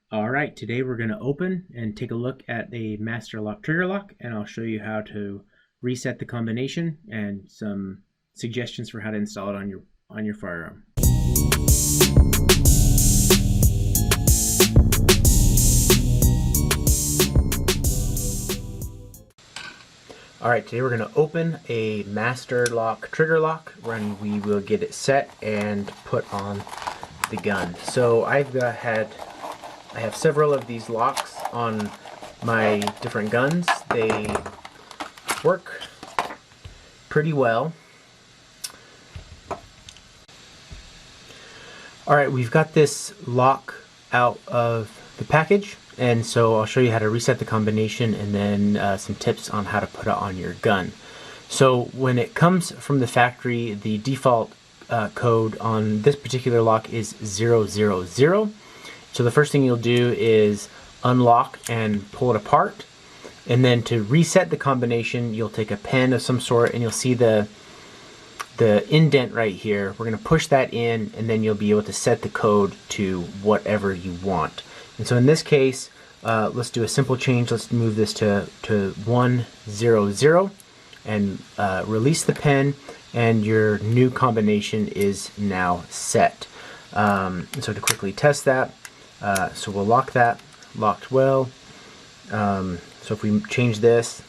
Alright, today we're going to open and take a look at a master lock trigger lock, and I'll show you how to reset the combination and some suggestions for how to install it on your firearm. Alright, today we're going to open a master lock trigger lock when we will get it set and put on the gun. So I have several of these locks on my different guns. They work pretty well. Alright, we've got this lock out of the package, and so I'll show you how to reset the combination and then some tips on how to put it on your gun. So when it comes from the factory, the default code on this particular lock is 000. So the first thing you'll do is unlock and pull it apart, and then to reset the combination you'll take a pen of some sort, and you'll see the indent right here. We're going to push that in, and then you'll be able to set the code to whatever you want. And so in this case, let's do a simple change. Let's move this to 100 and release the pen, and your new combination is now set. So to quickly test that, so we'll lock that, locked well. So if we change this,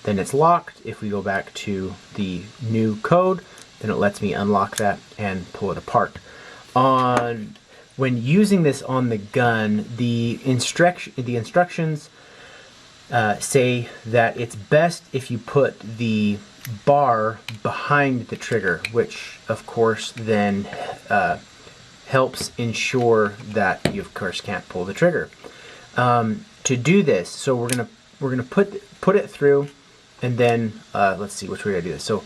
then it's locked. If we go back to the new code, then it lets me unlock that and pull it apart. When using this on the gun, the instructions say that it's best if you put the bar behind the trigger, which of course then helps ensure that you of course can't pull the trigger. To do this, so we're gonna put it through, and then let's see which way I do this. So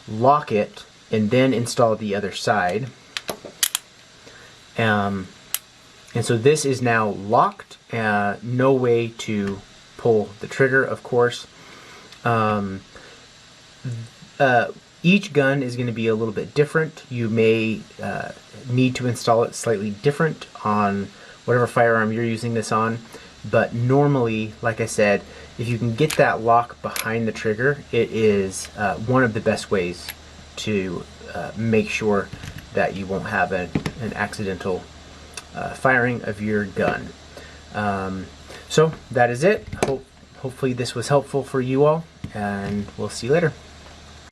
lock it and then install the other side. And so this is now locked. No way to pull the trigger, of course. Each gun is going to be a little bit different. You may need to install it slightly different on whatever firearm you're using this on, but normally, like I said, if you can get that lock behind the trigger, it is one of the best ways to make sure that you won't have an accidental firing of your gun. So that is it. Hopefully this was helpful for you all, and we'll see you later.